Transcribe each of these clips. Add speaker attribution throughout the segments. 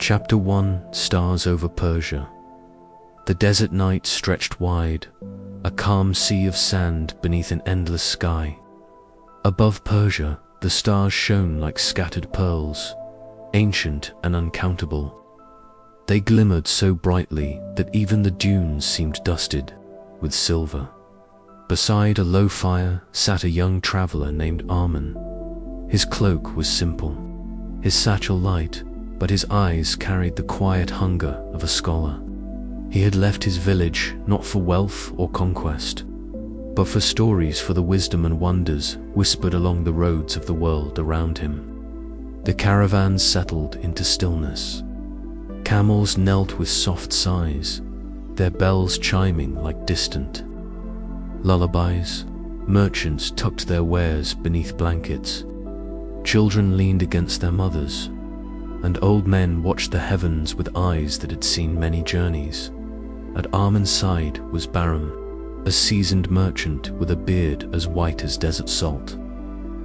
Speaker 1: Chapter 1: Stars over Persia. The desert night stretched wide, a calm sea of sand beneath an endless sky. Above Persia, the stars shone like scattered pearls, ancient and uncountable. They glimmered so brightly that even the dunes seemed dusted with silver. Beside a low fire sat a young traveler named Arman. His cloak was simple, his satchel light, but his eyes carried the quiet hunger of a scholar. He had left his village not for wealth or conquest, but for stories, for the wisdom and wonders whispered along the roads of the world around him. The caravans settled into stillness. Camels knelt with soft sighs, their bells chiming like distant lullabies. Merchants tucked their wares beneath blankets. Children leaned against their mothers, and old men watched the heavens with eyes that had seen many journeys. At Arman's side was Bahram, a seasoned merchant with a beard as white as desert salt.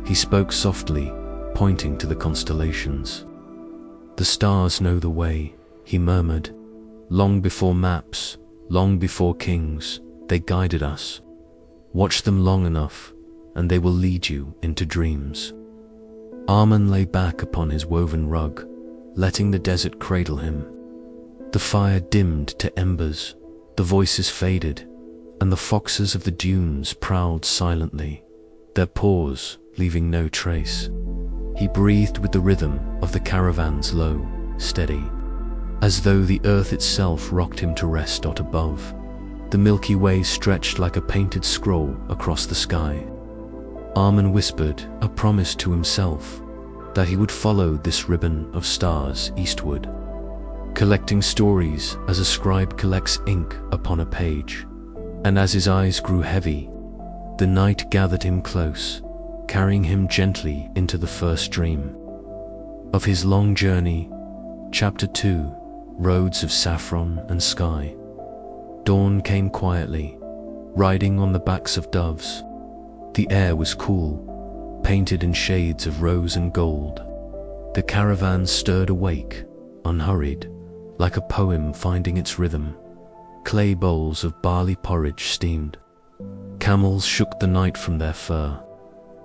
Speaker 1: He spoke softly, pointing to the constellations. "The stars know the way," he murmured. "Long before maps, long before kings, they guided us. Watch them long enough, and they will lead you into dreams." Arman lay back upon his woven rug, letting the desert cradle him. The fire dimmed to embers, the voices faded, and the foxes of the dunes prowled silently, their paws leaving no trace. He breathed with the rhythm of the caravans, low, steady, as though the earth itself rocked him to rest out above. The Milky Way stretched like a painted scroll across the sky. Arman whispered a promise to himself that he would follow this ribbon of stars eastward, collecting stories as a scribe collects ink upon a page. And as his eyes grew heavy, the night gathered him close, carrying him gently into the first dream of his long journey. Chapter 2: Roads of Saffron and Sky. Dawn came quietly, riding on the backs of doves. The air was cool, painted in shades of rose and gold. The caravan stirred awake, unhurried, like a poem finding its rhythm. Clay bowls of barley porridge steamed. Camels shook the night from their fur.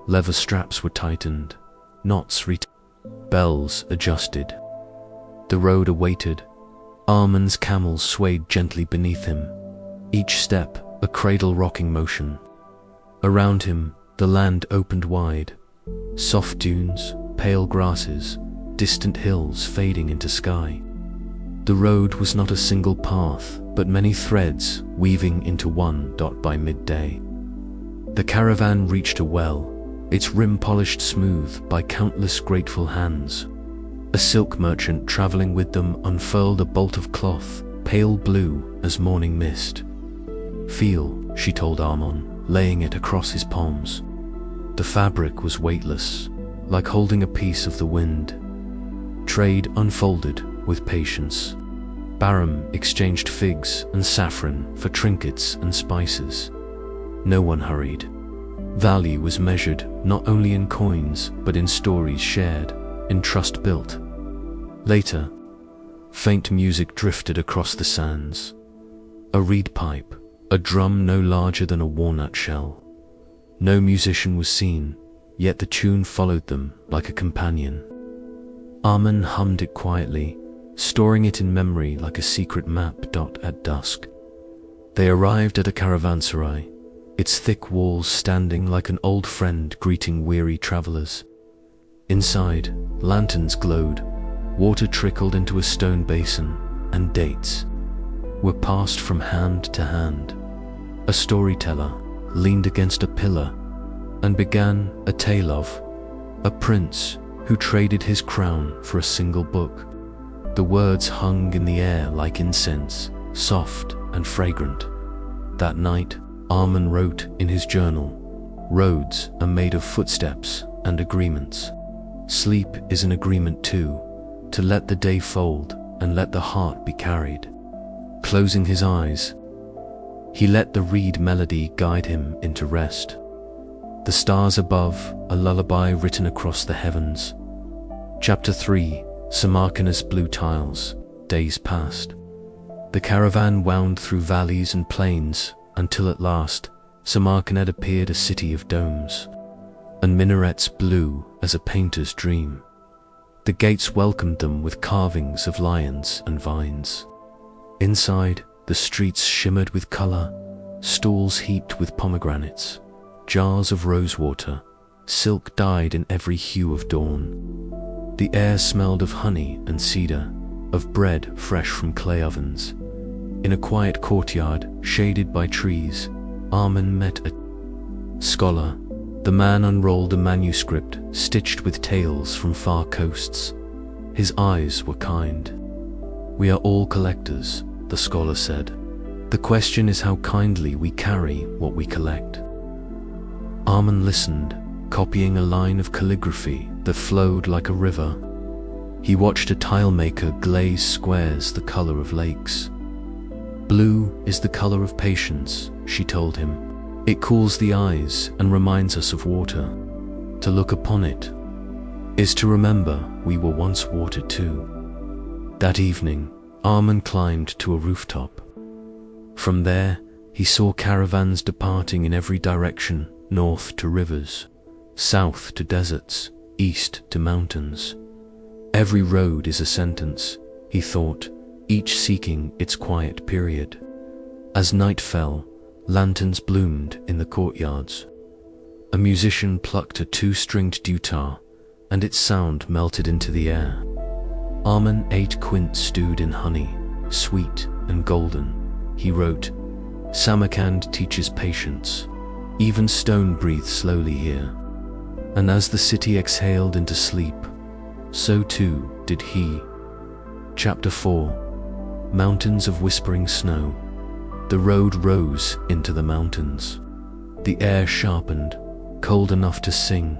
Speaker 1: Leather straps were tightened, knots bells adjusted. The road awaited. Arman's camels swayed gently beneath him, each step a cradle-rocking motion. Around him, the land opened wide. Soft dunes, pale grasses, distant hills fading into sky. The road was not a single path, but many threads weaving into one dot by midday. The caravan reached a well, its rim polished smooth by countless grateful hands. A silk merchant traveling with them unfurled a bolt of cloth, pale blue as morning mist. "Feel," she told Arman, laying it across his palms. The fabric was weightless, like holding a piece of the wind. Trade unfolded with patience. Bahram exchanged figs and saffron for trinkets and spices. No one hurried. Value was measured not only in coins, but in stories shared, in trust built. Later, faint music drifted across the sands. A reed pipe, a drum no larger than a walnut shell. No musician was seen, yet the tune followed them like a companion. Arman hummed it quietly, storing it in memory like a secret map. At dusk, they arrived at a caravanserai, its thick walls standing like an old friend greeting weary travelers. Inside, lanterns glowed, water trickled into a stone basin, and dates were passed from hand to hand. A storyteller leaned against a pillar and began a tale of a prince who traded his crown for a single book. The words hung in the air like incense, soft and fragrant. That night, Arman wrote in his journal, "Roads are made of footsteps and agreements. Sleep is an agreement too, to let the day fold and let the heart be carried." Closing his eyes, he let the reed melody guide him into rest. The stars above, a lullaby written across the heavens. Chapter 3: Samarkand's blue tiles. Days passed. The caravan wound through valleys and plains until at last Samarkand appeared, a city of domes and minarets blue as a painter's dream. The gates welcomed them with carvings of lions and vines. Inside, the streets shimmered with color, stalls heaped with pomegranates, jars of rosewater, silk dyed in every hue of dawn. The air smelled of honey and cedar, of bread fresh from clay ovens. In a quiet courtyard, shaded by trees, Arman met a scholar. The man unrolled a manuscript stitched with tales from far coasts. His eyes were kind. "We are all collectors," the scholar said. "The question is how kindly we carry what we collect." Arman listened, copying a line of calligraphy that flowed like a river. He watched a tilemaker glaze squares the color of lakes. "Blue is the color of patience," she told him. "It cools the eyes and reminds us of water. To look upon it is to remember we were once water too." That evening, Arman climbed to a rooftop. From there, he saw caravans departing in every direction, north to rivers, south to deserts, east to mountains. Every road is a sentence, he thought, each seeking its quiet period. As night fell, lanterns bloomed in the courtyards. A musician plucked a two-stringed guitar, and its sound melted into the air. Arman ate quince stewed in honey, sweet and golden. He wrote, "Samarkand teaches patience. Even stone breathes slowly here." And as the city exhaled into sleep, so too did he. Chapter 4. Mountains of whispering snow. The road rose into the mountains. The air sharpened, cold enough to sing.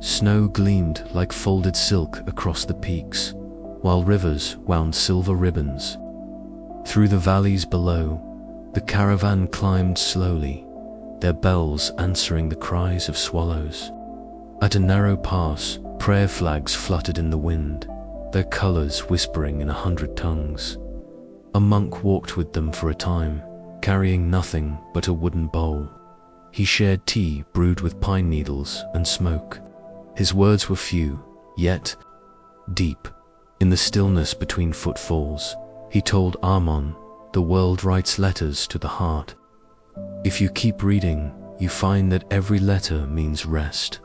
Speaker 1: Snow gleamed like folded silk across the peaks, while rivers wound silver ribbons. Through the valleys below, the caravan climbed slowly, their bells answering the cries of swallows. At a narrow pass, prayer flags fluttered in the wind, their colors whispering in 100 tongues. A monk walked with them for a time, carrying nothing but a wooden bowl. He shared tea brewed with pine needles and smoke. His words were few, yet deep. In the stillness between footfalls, he told Arman, "The world writes letters to the heart. If you keep reading, you find that every letter means rest."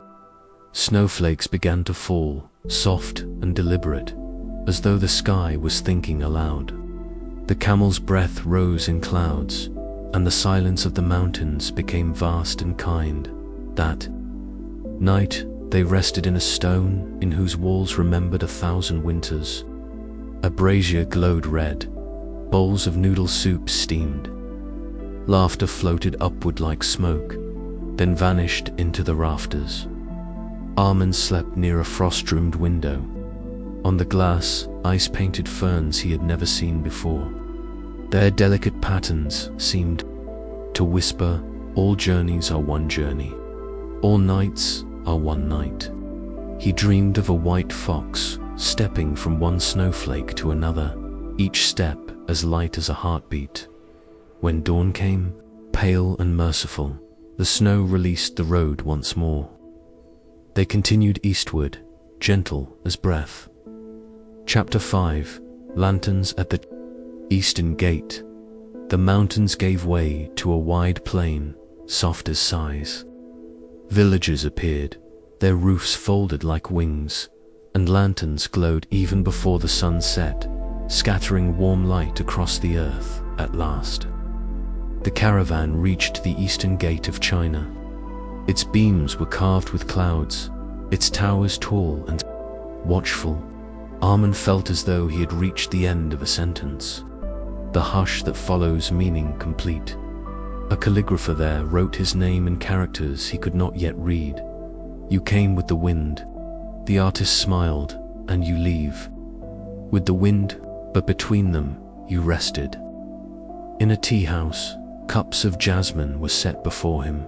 Speaker 1: Snowflakes began to fall, soft and deliberate, as though the sky was thinking aloud. The camel's breath rose in clouds, and the silence of the mountains became vast and kind. That night, they rested in a stone in whose walls remembered 1,000 winters. A brazier glowed red, bowls of noodle soup steamed. Laughter floated upward like smoke, then vanished into the rafters. Arman slept near a frost-doomed window. On the glass, ice-painted ferns he had never seen before. Their delicate patterns seemed to whisper, "All journeys are one journey. All nights are one night." He dreamed of a white fox, stepping from one snowflake to another, each step as light as a heartbeat. When dawn came, pale and merciful, the snow released the road once more. They continued eastward, gentle as breath. Chapter 5. Lanterns at the Eastern Gate. The mountains gave way to a wide plain, soft as sighs. Villages appeared, their roofs folded like wings, and lanterns glowed even before the sun set, scattering warm light across the earth at last. The caravan reached the Eastern Gate of China. Its beams were carved with clouds, its towers tall and watchful. Arman felt as though he had reached the end of a sentence, the hush that follows meaning complete. A calligrapher there wrote his name in characters he could not yet read. "You came with the wind," the artist smiled, "and you leave with the wind, but between them you rested." In a tea house, cups of jasmine were set before him.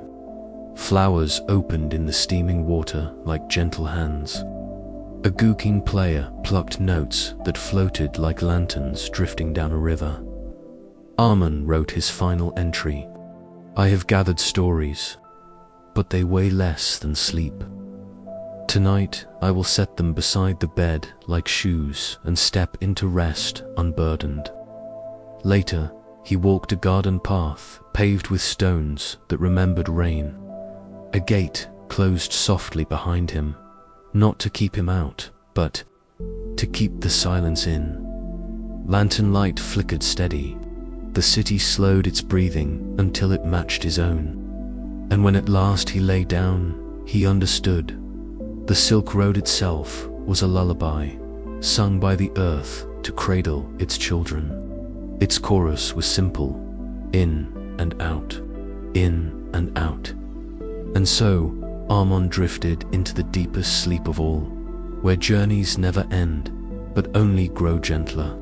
Speaker 1: Flowers opened in the steaming water like gentle hands. A gooking player plucked notes that floated like lanterns drifting down a river. Arman wrote his final entry. I have gathered stories, but they weigh less than sleep. Tonight I will set them beside the bed like shoes and step into rest unburdened. Later, he walked a garden path paved with stones that remembered rain. A gate closed softly behind him, not to keep him out, but to keep the silence in. Lantern light flickered steady. The city slowed its breathing until it matched his own. And when at last he lay down, he understood. The Silk Road itself was a lullaby, sung by the earth to cradle its children. Its chorus was simple: in and out, in and out. And so, Arman drifted into the deepest sleep of all, where journeys never end, but only grow gentler.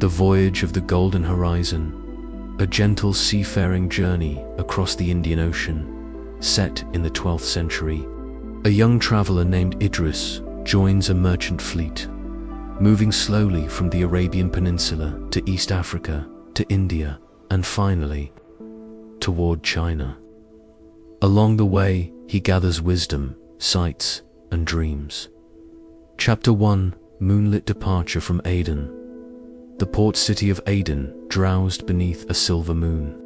Speaker 1: The voyage of the Golden Horizon, a gentle seafaring journey across the Indian Ocean, set in the 12th century. A young traveler named Idris joins a merchant fleet, moving slowly from the Arabian Peninsula to East Africa, to India, and finally, toward China. Along the way, he gathers wisdom, sights, and dreams. Chapter 1: Moonlit Departure from Aden. The port city of Aden drowsed beneath a silver moon.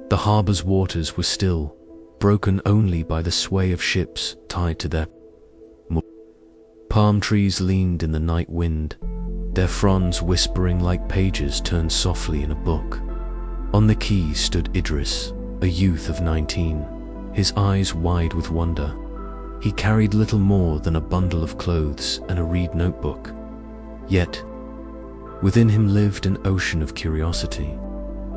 Speaker 1: The harbor's waters were still, broken only by the sway of ships tied to their moors. Palm trees leaned in the night wind, their fronds whispering like pages turned softly in a book. On the quay stood Idris, a youth of 19, his eyes wide with wonder. He carried little more than a bundle of clothes and a reed notebook. Yet, within him lived an ocean of curiosity.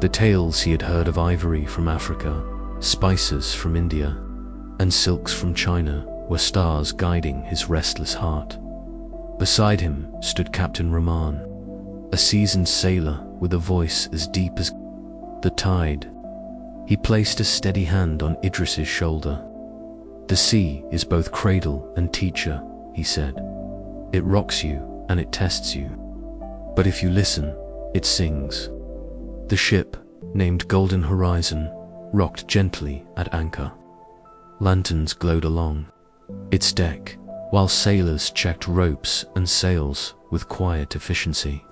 Speaker 1: The tales he had heard of ivory from Africa, spices from India, and silks from China were stars guiding his restless heart. Beside him stood Captain Rahman, a seasoned sailor with a voice as deep as the tide. He placed a steady hand on Idris's shoulder. The sea is both cradle and teacher, he said. It rocks you and it tests you. But if you listen, it sings. The ship, named Golden Horizon, rocked gently at anchor. Lanterns glowed along its deck, while sailors checked ropes and sails with quiet efficiency.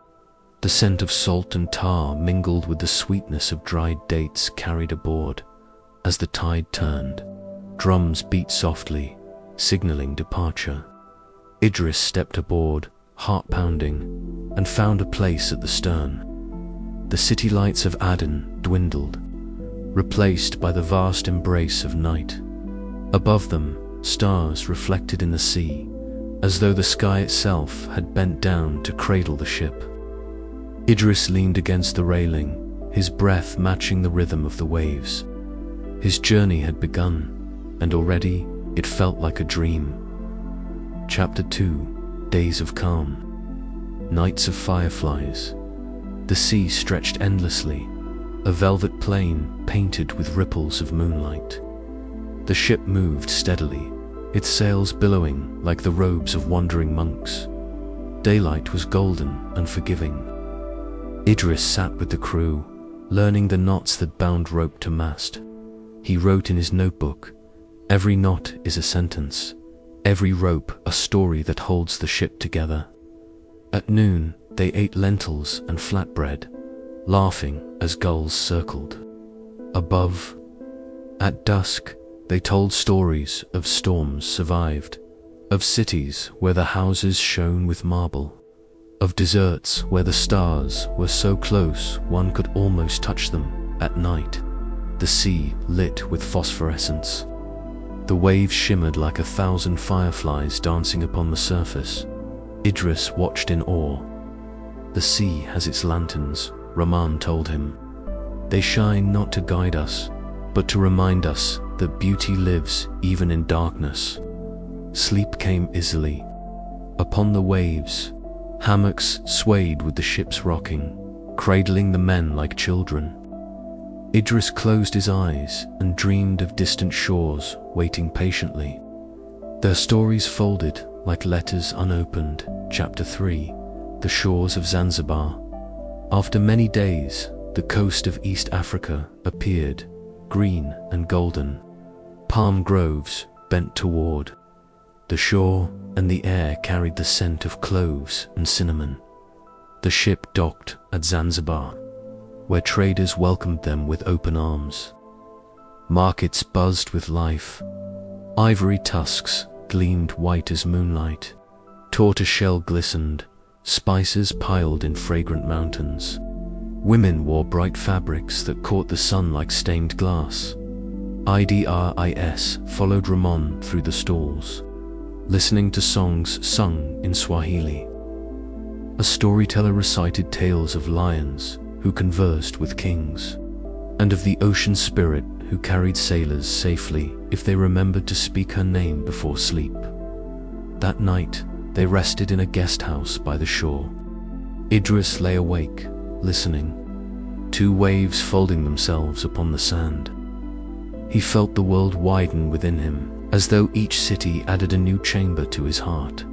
Speaker 1: The scent of salt and tar mingled with the sweetness of dried dates carried aboard. As the tide turned, drums beat softly, signaling departure. Idris stepped aboard, heart pounding, and found a place at the stern. The city lights of Aden dwindled, replaced by the vast embrace of night. Above them, stars reflected in the sea, as though the sky itself had bent down to cradle the ship. Idris leaned against the railing, his breath matching the rhythm of the waves. His journey had begun, and already it felt like a dream. Chapter 2: Days of Calm. Nights of fireflies. The sea stretched endlessly, a velvet plain painted with ripples of moonlight. The ship moved steadily, its sails billowing like the robes of wandering monks. Daylight was golden and forgiving. Idris sat with the crew, learning the knots that bound rope to mast. He wrote in his notebook, "Every knot is a sentence, every rope a story that holds the ship together." At noon, they ate lentils and flatbread, laughing as gulls circled above. At dusk, they told stories of storms survived, of cities where the houses shone with marble, of deserts where the stars were so close one could almost touch them. At night, the sea lit with phosphorescence. The waves shimmered like 1,000 fireflies dancing upon the surface. Idris watched in awe. "The sea has its lanterns," Rahman told him. "They shine not to guide us, but to remind us that beauty lives even in darkness." Sleep came easily. Upon the waves, hammocks swayed with the ship's rocking, cradling the men like children. Idris closed his eyes and dreamed of distant shores waiting patiently. Their stories folded like letters unopened. Chapter 3. The shores of Zanzibar. After many days, the coast of East Africa appeared, green and golden. Palm groves bent toward the shore, and the air carried the scent of cloves and cinnamon. The ship docked at Zanzibar, where traders welcomed them with open arms. Markets buzzed with life. Ivory tusks gleamed white as moonlight. Tortoiseshell glistened, spices piled in fragrant mountains. Women wore bright fabrics that caught the sun like stained glass. Idris followed Ramon through the stalls, listening to songs sung in Swahili. A storyteller recited tales of lions who conversed with kings, and of the ocean spirit who carried sailors safely if they remembered to speak her name before sleep. That night, they rested in a guest house by the shore. Idris lay awake, listening. 2 waves folding themselves upon the sand. He felt the world widen within him, as though each city added a new chamber to his heart.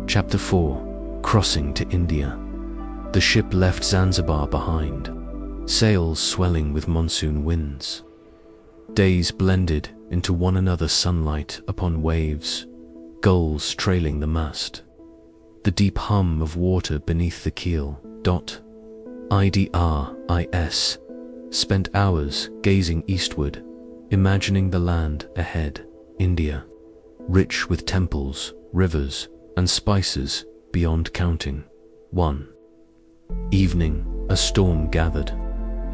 Speaker 1: Chapter 4. Crossing to India. The ship left Zanzibar behind, sails swelling with monsoon winds. Days blended into one another, sunlight upon waves, gulls trailing the mast. The deep hum of water beneath the keel. Idris spent hours gazing eastward, imagining the land ahead, India, rich with temples, rivers, and spices beyond counting. 1 evening, a storm gathered.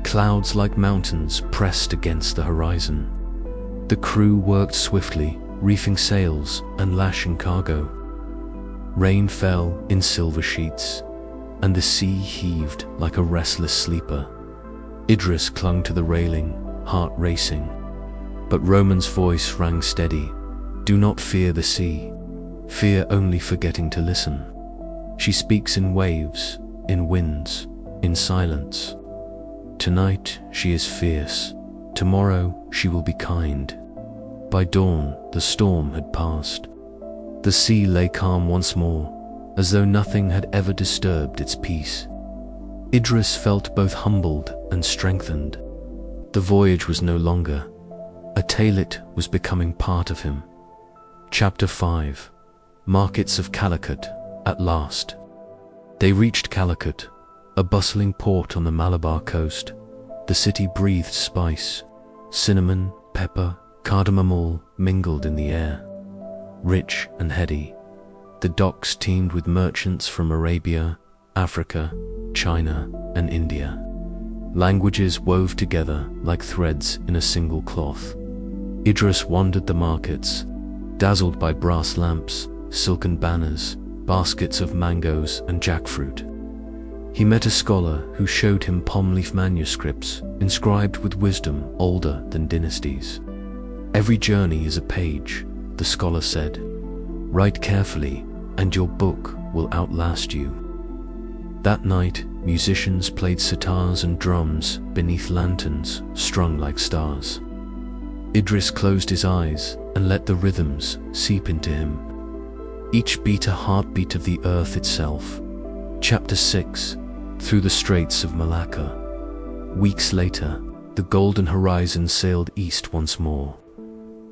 Speaker 1: Clouds like mountains pressed against the horizon. The crew worked swiftly, reefing sails and lashing cargo. Rain fell in silver sheets, and the sea heaved like a restless sleeper. Idris clung to the railing, heart racing. But Roman's voice rang steady. Do not fear the sea. Fear only forgetting to listen. She speaks in waves, in winds, in silence. Tonight she is fierce. Tomorrow she will be kind. By dawn the storm had passed. The sea lay calm once more, as though nothing had ever disturbed its peace. Idris felt both humbled and strengthened. The voyage was no longer a tale, it was becoming part of him. Chapter 5. Markets of Calicut. At last, they reached Calicut, a bustling port on the Malabar coast. The city breathed spice. Cinnamon, pepper, cardamom all mingled in the air. Rich and heady, the docks teemed with merchants from Arabia, Africa, China, and India. Languages wove together like threads in a single cloth. Idris wandered the markets, dazzled by brass lamps, silken banners, baskets of mangoes and jackfruit. He met a scholar who showed him palm leaf manuscripts inscribed with wisdom older than dynasties. Every journey is a page, the scholar said. Write carefully, and your book will outlast you. That night, musicians played sitars and drums beneath lanterns strung like stars. Idris closed his eyes and let the rhythms seep into him. Each beat a heartbeat of the earth itself. Chapter 6. Through the Straits of Malacca. Weeks later, the golden horizon sailed east once more.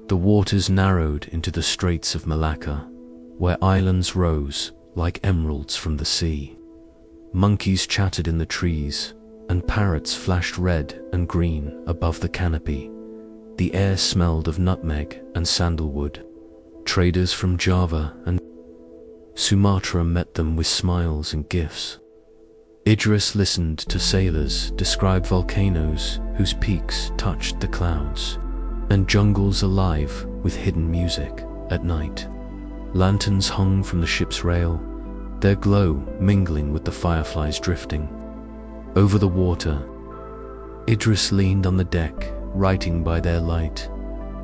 Speaker 1: The waters narrowed into the Straits of Malacca, where islands rose like emeralds from the sea. Monkeys chattered in the trees, and parrots flashed red and green above the canopy. The air smelled of nutmeg and sandalwood. Traders from Java and Sumatra met them with smiles and gifts. Idris listened to sailors describe volcanoes whose peaks touched the clouds, and jungles alive with hidden music at night. Lanterns hung from the ship's rail, their glow mingling with the fireflies drifting. Over the water, Idris leaned on the deck, writing by their light.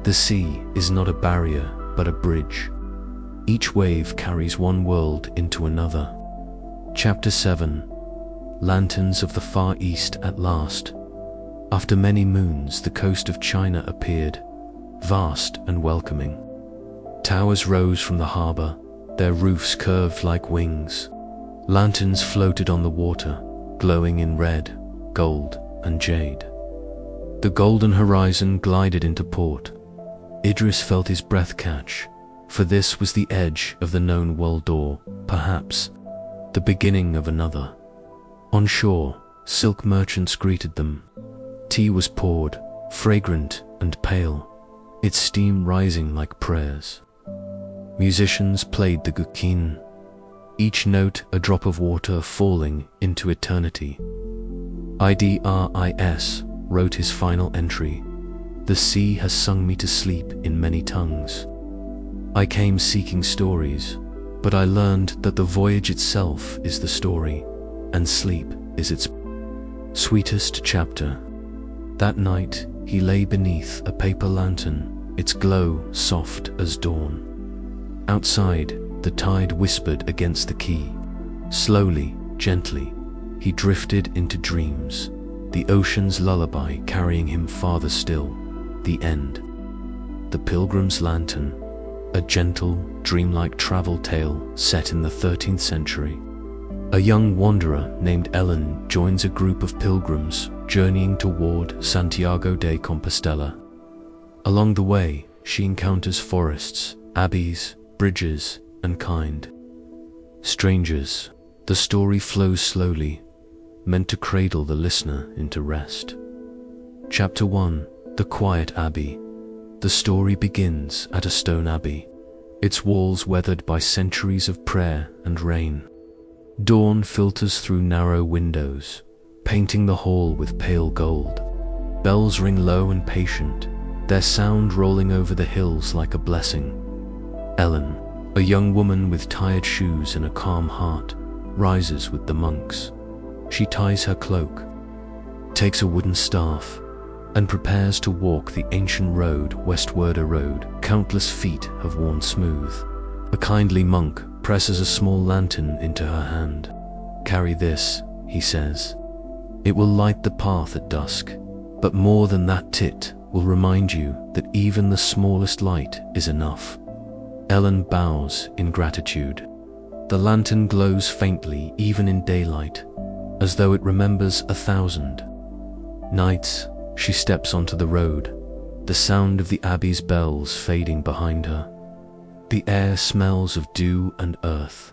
Speaker 1: The sea is not a barrier, but a bridge. Each wave carries one world into another. Chapter 7. Lanterns of the Far East. At last, after many moons, the coast of China appeared, vast and welcoming. Towers rose from the harbor, their roofs curved like wings. Lanterns floated on the water, glowing in red, gold, and jade. The golden horizon glided into port. Idris felt his breath catch, for this was the edge of the known world door, perhaps the beginning of another. On shore, silk merchants greeted them. Tea was poured, fragrant and pale, its steam rising like prayers. Musicians played the gukin, each note a drop of water falling into eternity. Idris wrote his final entry. The sea has sung me to sleep in many tongues. I came seeking stories, but I learned that the voyage itself is the story, and sleep is its sweetest chapter. That night, he lay beneath a paper lantern, its glow soft as dawn. Outside, the tide whispered against the quay. Slowly, gently, he drifted into dreams, the ocean's lullaby carrying him farther still. The end. The Pilgrim's Lantern, a gentle, dreamlike travel tale set in the 13th century. A young wanderer named Ellen joins a group of pilgrims journeying toward Santiago de Compostela. Along the way, she encounters forests, abbeys, bridges, and kind strangers. The story flows slowly, meant to cradle the listener into rest. Chapter 1: The Quiet Abbey. The story begins at a stone abbey, its walls weathered by centuries of prayer and rain. Dawn filters through narrow windows, painting the hall with pale gold. Bells ring low and patient, their sound rolling over the hills like a blessing. Ellen, a young woman with tired shoes and a calm heart, rises with the monks. She ties her cloak, takes a wooden staff, and prepares to walk the ancient road westward, a road countless feet have worn smooth. A kindly monk presses a small lantern into her hand. "Carry this," he says. "It will light the path at dusk, but more than that, it will remind you that even the smallest light is enough." Ellen bows in gratitude. The lantern glows faintly even in daylight, as though it remembers 1,000 nights. She steps onto the road, the sound of the abbey's bells fading behind her. The air smells of dew and earth.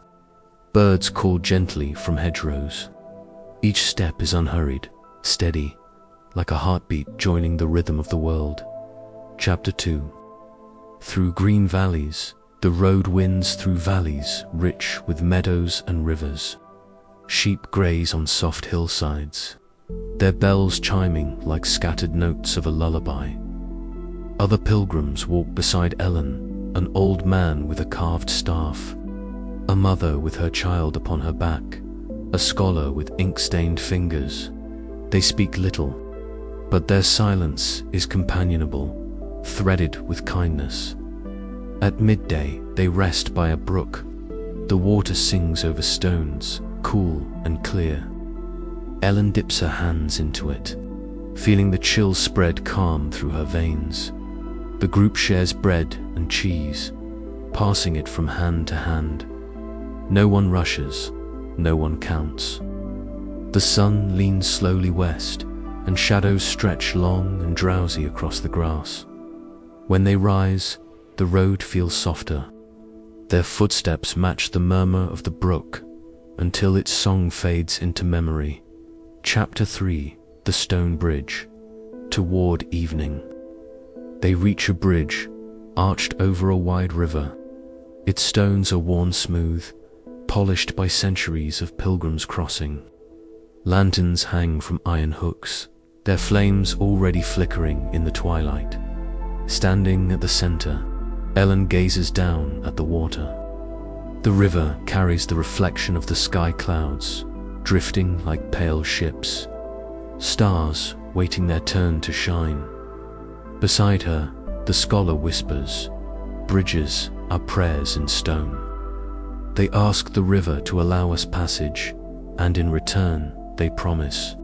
Speaker 1: Birds call gently from hedgerows. Each step is unhurried, steady, like a heartbeat joining the rhythm of the world. Chapter 2: Through green valleys. The road winds through valleys rich with meadows and rivers. Sheep graze on soft hillsides, their bells chiming like scattered notes of a lullaby. Other pilgrims walk beside Ellen, an old man with a carved staff, a mother with her child upon her back, a scholar with ink-stained fingers. They speak little, but their silence is companionable, threaded with kindness. At midday, they rest by a brook. The water sings over stones, cool and clear. Ellen dips her hands into it, feeling the chill spread calm through her veins. The group shares bread and cheese, passing it from hand to hand. No one rushes, no one counts. The sun leans slowly west, and shadows stretch long and drowsy across the grass. When they rise, the road feels softer. Their footsteps match the murmur of the brook until its song fades into memory. Chapter 3: The Stone Bridge. Toward evening, they reach a bridge arched over a wide river. Its stones are worn smooth, polished by centuries of pilgrims crossing. Lanterns hang from iron hooks, their flames already flickering in the twilight. Standing at the center, Ellen gazes down at the water. The river carries the reflection of the sky clouds, drifting like pale ships, stars waiting their turn to shine. Beside her, the scholar whispers, "Bridges are prayers in stone." They ask the river to allow us passage, and in return, they promise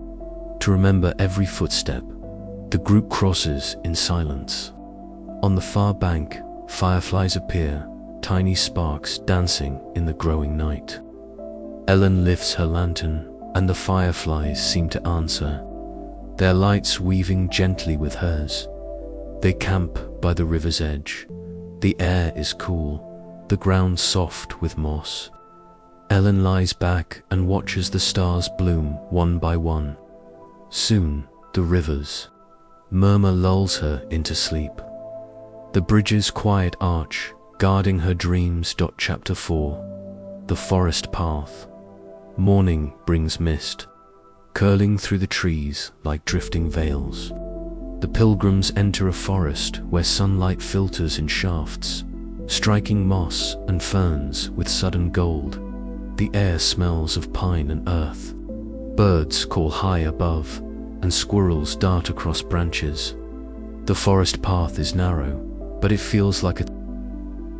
Speaker 1: to remember every footstep. The group crosses in silence. On the far bank, fireflies appear, tiny sparks dancing in the growing night. Ellen lifts her lantern, and the fireflies seem to answer, their lights weaving gently with hers. They camp by the river's edge. The air is cool, the ground soft with moss. Ellen lies back and watches the stars bloom one by one. Soon, the river's murmur lulls her into sleep. The bridge's quiet arch, guarding her dreams. Chapter 4. The Forest Path. Morning brings mist, curling through the trees like drifting veils. The pilgrims enter a forest where sunlight filters in shafts, striking moss and ferns with sudden gold. The air smells of pine and earth. Birds call high above, and squirrels dart across branches. The forest path is narrow, but it feels like a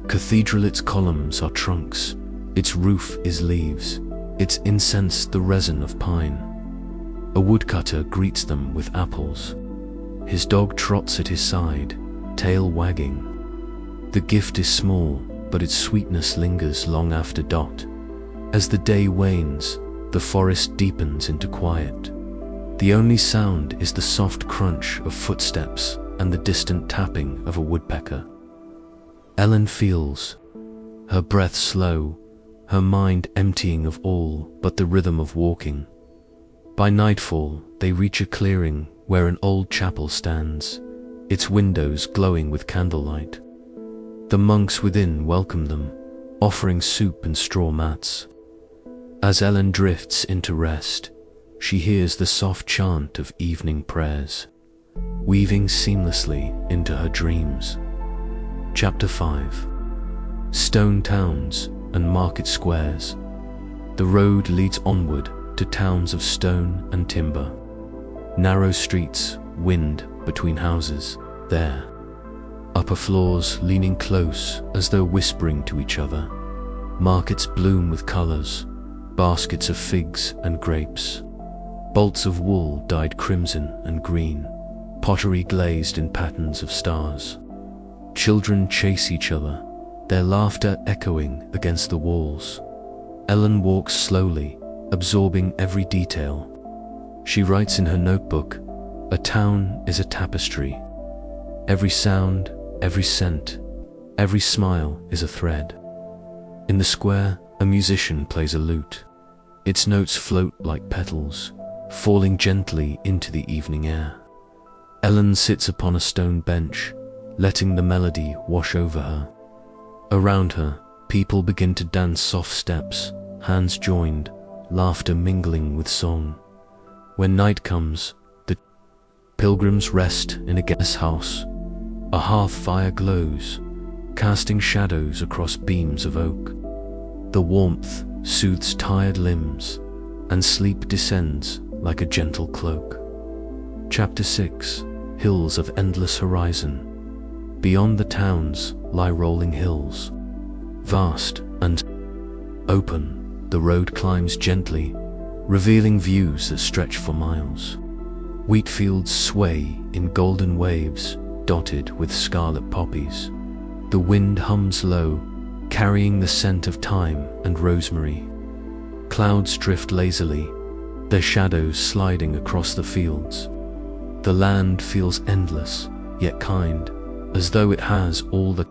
Speaker 1: cathedral. Its columns are trunks, its roof is leaves, its incense the resin of pine. A woodcutter greets them with apples. His dog trots at his side, tail wagging. The gift is small, but its sweetness lingers long after . As the day wanes, the forest deepens into quiet. The only sound is the soft crunch of footsteps and the distant tapping of a woodpecker. Ellen feels, her breath slow, her mind emptying of all but the rhythm of walking. By nightfall, they reach a clearing where an old chapel stands, its windows glowing with candlelight. The monks within welcome them, offering soup and straw mats. As Ellen drifts into rest, she hears the soft chant of evening prayers, weaving seamlessly into her dreams. Chapter 5. Stone towns and market squares. The road leads onward to towns of stone and timber. Narrow streets wind between houses there. Upper floors leaning close as though whispering to each other. Markets bloom with colors, baskets of figs and grapes. Bolts of wool dyed crimson and green, pottery glazed in patterns of stars. Children chase each other, their laughter echoing against the walls. Ellen walks slowly, absorbing every detail. She writes in her notebook, "A town is a tapestry. Every sound, every scent, every smile is a thread." In the square, a musician plays a lute. Its notes float like petals, falling gently into the evening air. Ellen sits upon a stone bench, letting the melody wash over her. Around her, people begin to dance soft steps, hands joined, laughter mingling with song. When night comes, the pilgrims rest in a guest house. A hearth fire glows, casting shadows across beams of oak. The warmth soothes tired limbs, and sleep descends like a gentle cloak. Chapter 6. Hills of endless horizon. Beyond the towns lie rolling hills. Vast and open, the road climbs gently, revealing views that stretch for miles. Wheat fields sway in golden waves, dotted with scarlet poppies. The wind hums low, carrying the scent of thyme and rosemary. Clouds drift lazily, their shadows sliding across the fields. The land feels endless, yet kind, as though it has all the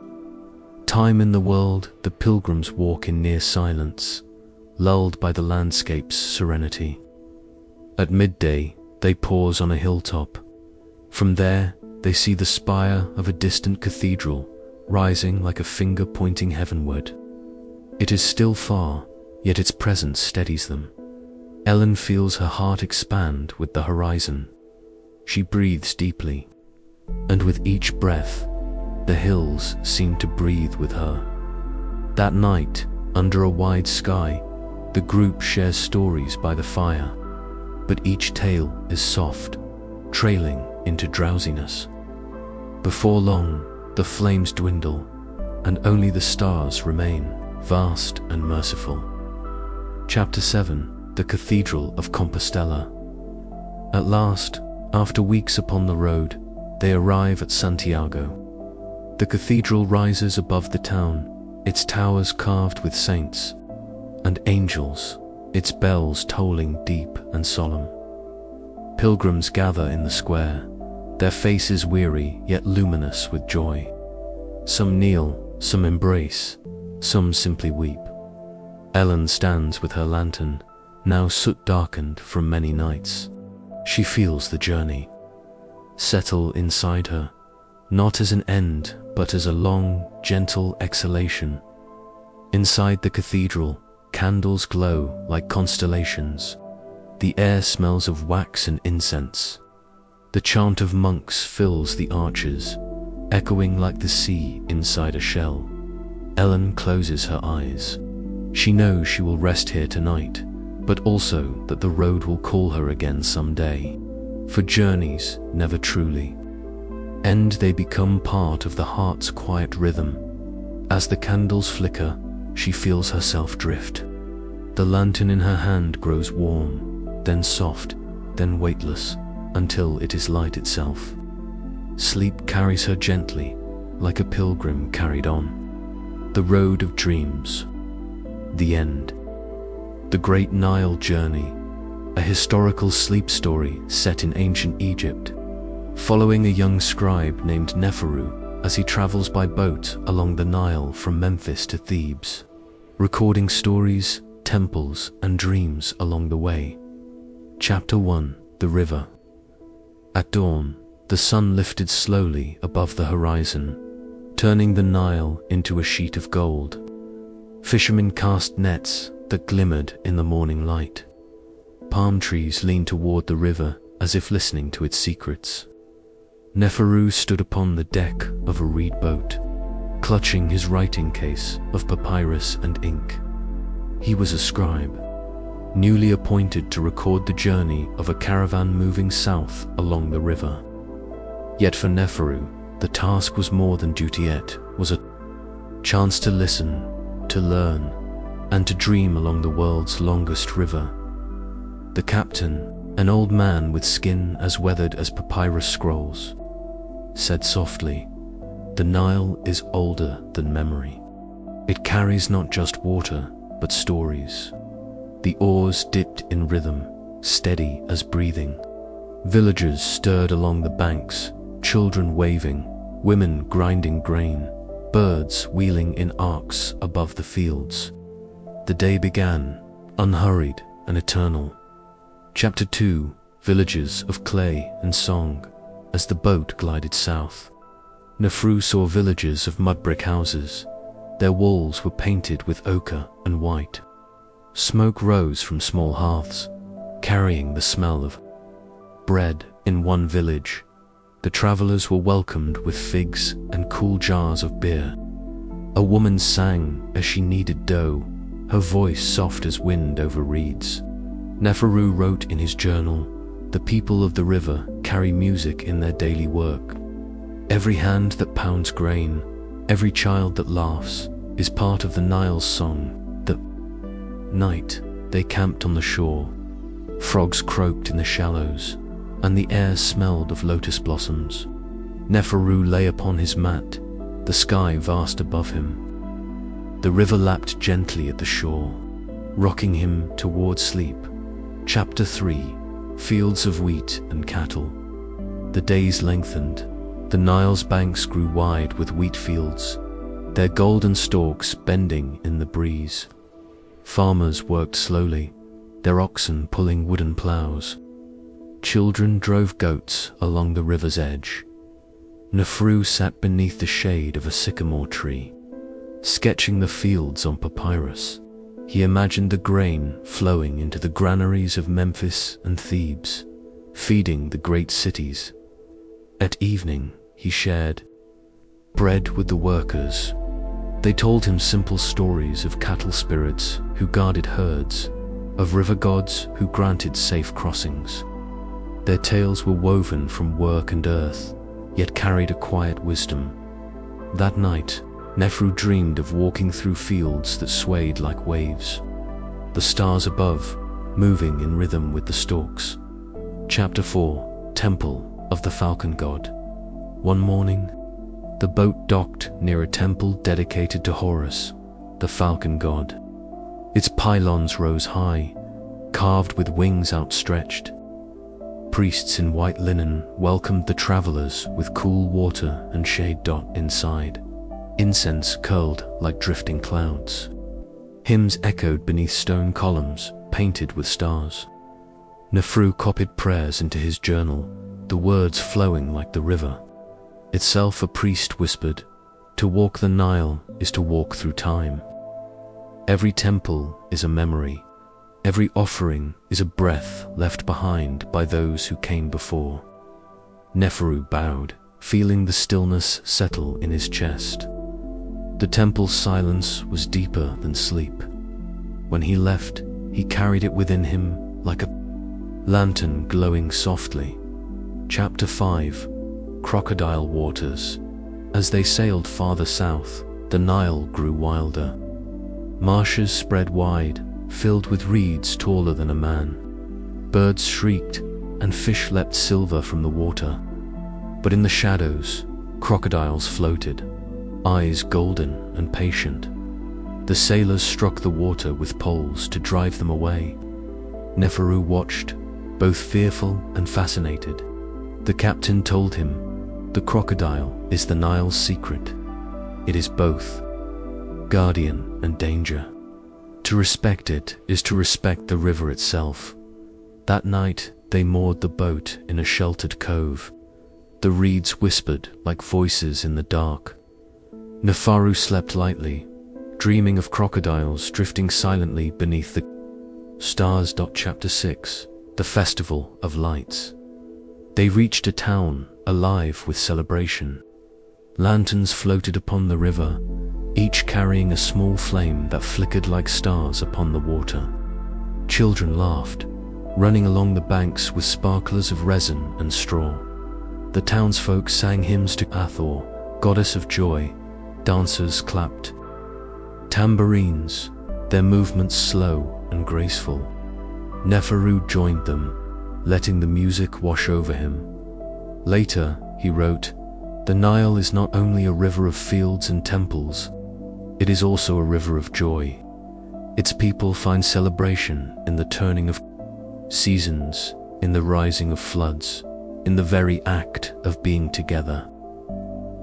Speaker 1: time in the world. The pilgrims walk in near silence, lulled by the landscape's serenity. At midday, they pause on a hilltop. From there, they see the spire of a distant cathedral, rising like a finger pointing heavenward. It is still far, yet its presence steadies them. Ellen feels her heart expand with the horizon. She breathes deeply, and with each breath, the hills seem to breathe with her. That night, under a wide sky, the group shares stories by the fire, but each tale is soft, trailing into drowsiness. Before long, the flames dwindle, and only the stars remain, vast and merciful. Chapter 7. The Cathedral of Compostela. At last, after weeks upon the road, they arrive at Santiago. The cathedral rises above the town, its towers carved with saints and angels, its bells tolling deep and solemn. Pilgrims gather in the square, their faces weary yet luminous with joy. Some kneel, some embrace, some simply weep. Ellen stands with her lantern, now soot-darkened from many nights. She feels the journey settle inside her, not as an end, but as a long, gentle exhalation. Inside the cathedral, candles glow like constellations. The air smells of wax and incense. The chant of monks fills the arches, echoing like the sea inside a shell. Ellen closes her eyes. She knows she will rest here tonight, but also that the road will call her again someday. For journeys never truly end, they become part of the heart's quiet rhythm. As the candles flicker, she feels herself drift. The lantern in her hand grows warm, then soft, then weightless, until it is light itself. Sleep carries her gently, like a pilgrim carried on the road of dreams. The end. The Great Nile Journey, a historical sleep story set in ancient Egypt, following a young scribe named Neferu as he travels by boat along the Nile from Memphis to Thebes, recording stories, temples, and dreams along the way. Chapter 1: The River. At dawn, the sun lifted slowly above the horizon, turning the Nile into a sheet of gold. Fishermen cast nets that glimmered in the morning light. Palm trees leaned toward the river as if listening to its secrets. Neferu stood upon the deck of a reed boat, clutching his writing case of papyrus and ink. He was a scribe, newly appointed to record the journey of a caravan moving south along the river. Yet for Neferu, the task was more than duty. It was a chance to listen, to learn, and to dream along the world's longest river. The captain, an old man with skin as weathered as papyrus scrolls, said softly, "The Nile is older than memory. It carries not just water, but stories." The oars dipped in rhythm, steady as breathing. Villagers stirred along the banks, children waving, women grinding grain, birds wheeling in arcs above the fields. The day began, unhurried and eternal. Chapter 2: Villages of Clay and Song. As the boat glided south, Neferu saw villages of mud brick houses. Their walls were painted with ochre and white. Smoke rose from small hearths, carrying the smell of bread. In one village, the travelers were welcomed with figs and cool jars of beer. A woman sang as she kneaded dough, her voice soft as wind over reeds. Neferu wrote in his journal, "The people of the river carry music in their daily work. Every hand that pounds grain, every child that laughs, is part of the Nile's song." That night, they camped on the shore. Frogs croaked in the shallows, and the air smelled of lotus blossoms. Neferu lay upon his mat, the sky vast above him. The river lapped gently at the shore, rocking him toward sleep. Chapter 3: Fields of Wheat and Cattle. The days lengthened. The Nile's banks grew wide with wheat fields, their golden stalks bending in the breeze. Farmers worked slowly, their oxen pulling wooden plows. Children drove goats along the river's edge. Neferu sat beneath the shade of a sycamore tree, sketching the fields on papyrus. He imagined the grain flowing into the granaries of Memphis and Thebes, feeding the great cities. At evening, he shared bread with the workers. They told him simple stories of cattle spirits who guarded herds, of river gods who granted safe crossings. Their tales were woven from work and earth, yet carried a quiet wisdom. That night, Neferu dreamed of walking through fields that swayed like waves, the stars above moving in rhythm with the stalks. Chapter 4: Temple of the Falcon God. One morning, the boat docked near a temple dedicated to Horus, the falcon god. Its pylons rose high, carved with wings outstretched. Priests in white linen welcomed the travelers with cool water and shade. Inside, incense curled like drifting clouds. Hymns echoed beneath stone columns painted with stars. Neferu copied prayers into his journal, the words flowing like the river. Itself a priest whispered, "To walk the Nile is to walk through time." Every temple is a memory. Every offering is a breath left behind by those who came before. Neferu bowed, feeling the stillness settle in his chest. The temple's silence was deeper than sleep. When he left, he carried it within him like a lantern glowing softly. Chapter 5: Crocodile Waters. As they sailed farther south, the Nile grew wilder. Marshes spread wide, filled with reeds taller than a man. Birds shrieked, and fish leapt silver from the water. But in the shadows, crocodiles floated, eyes golden and patient. The sailors struck the water with poles to drive them away. Neferu watched, both fearful and fascinated. The captain told him, "The crocodile is the Nile's secret. It is both guardian and danger. To respect it is to respect the river itself." That night, they moored the boat in a sheltered cove. The reeds whispered like voices in the dark. Neferu slept lightly, dreaming of crocodiles drifting silently beneath the stars. Chapter 6: The Festival of Lights. They reached a town alive with celebration. Lanterns floated upon the river, each carrying a small flame that flickered like stars upon the water. Children laughed, running along the banks with sparklers of resin and straw. The townsfolk sang hymns to Hathor, goddess of joy. Dancers clapped tambourines, their movements slow and graceful. Neferu joined them, letting the music wash over him. Later, he wrote, "The Nile is not only a river of fields and temples, it is also a river of joy. Its people find celebration in the turning of seasons, in the rising of floods, in the very act of being together."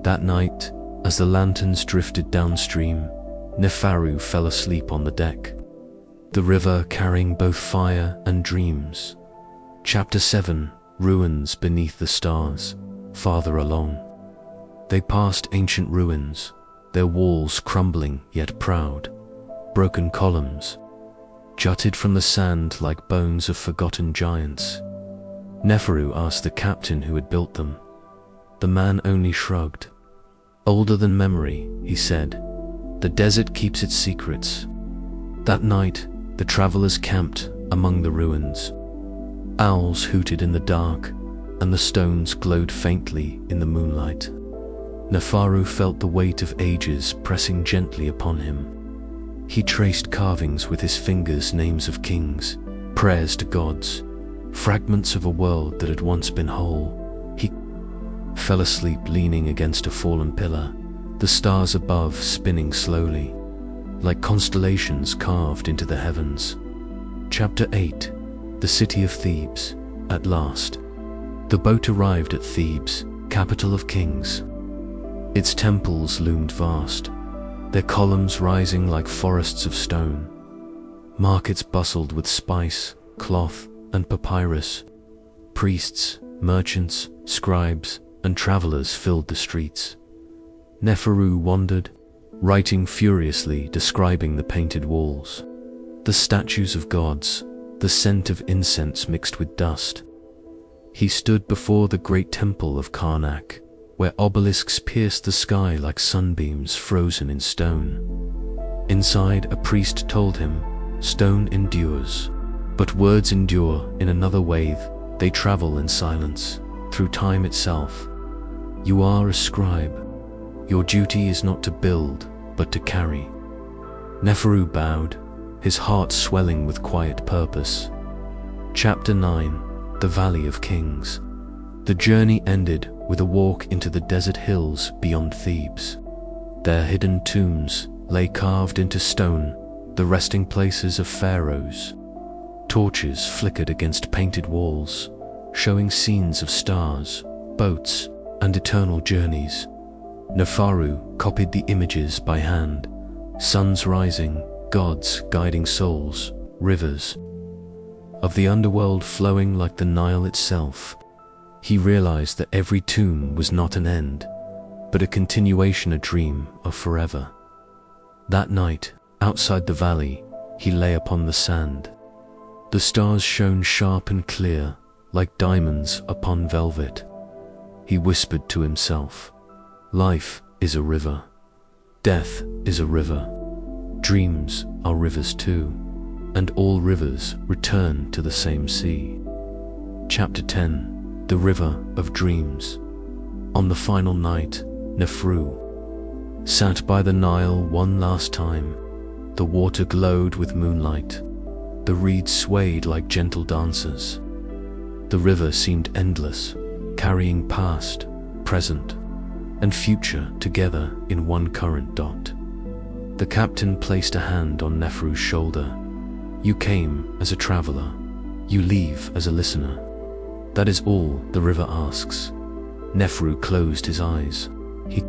Speaker 1: That night, as the lanterns drifted downstream, Neferu fell asleep on the deck, the river carrying both fire and dreams. Chapter 7: Ruins Beneath the Stars. Farther along, they passed ancient ruins, their walls crumbling yet proud. Broken columns jutted from the sand like bones of forgotten giants. Neferu asked the captain who had built them. The man only shrugged. "Older than memory," he said. "The desert keeps its secrets." That night, the travelers camped among the ruins. Owls hooted in the dark, and the stones glowed faintly in the moonlight. Neferu felt the weight of ages pressing gently upon him. He traced carvings with his fingers, names of kings, prayers to gods, fragments of a world that had once been whole. He fell asleep leaning against a fallen pillar, the stars above spinning slowly, like constellations carved into the heavens. Chapter 8: The City of Thebes. At last, the boat arrived at Thebes, capital of kings. Its temples loomed vast, their columns rising like forests of stone. Markets bustled with spice, cloth, and papyrus. Priests, merchants, scribes, and travelers filled the streets. Neferu wandered, writing furiously, describing the painted walls, the statues of gods, the scent of incense mixed with dust. He stood before the great temple of Karnak, where obelisks pierced the sky like sunbeams frozen in stone. Inside, a priest told him, "Stone endures, but words endure in another way. They travel in silence, through time itself. You are a scribe. Your duty is not to build, but to carry." Neferu bowed, his heart swelling with quiet purpose. Chapter 9: The Valley of Kings. The journey ended with a walk into the desert hills beyond Thebes. Their hidden tombs, lay carved into stone, the resting places of pharaohs. Torches flickered against painted walls, showing scenes of stars, boats, and eternal journeys. Neferu copied the images by hand: suns rising, gods guiding souls, rivers of the underworld flowing like the Nile itself. He realized that every tomb was not an end, but a continuation, a dream of forever. That night, outside the valley, he lay upon the sand. The stars shone sharp and clear, like diamonds upon velvet. He whispered to himself, "Life is a river. Death is a river. Dreams are rivers too, and all rivers return to the same sea." Chapter 10: The River of Dreams. On the final night, Neferu sat by the Nile one last time. The water glowed with moonlight. The reeds swayed like gentle dancers. The river seemed endless, carrying past, present, and future together in one current dot. The captain placed a hand on Neferu's shoulder. "You came as a traveler. You leave as a listener. That is all the river asks." Neferu closed his eyes. He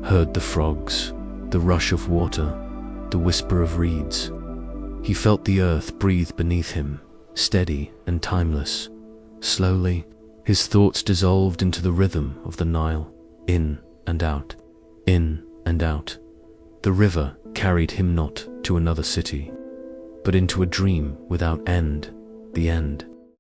Speaker 1: heard the frogs, the rush of water, the whisper of reeds. He felt the earth breathe beneath him, steady and timeless. Slowly, his thoughts dissolved into the rhythm of the Nile, in and out, in and out. The river carried him not to another city, but into a dream without end, the end.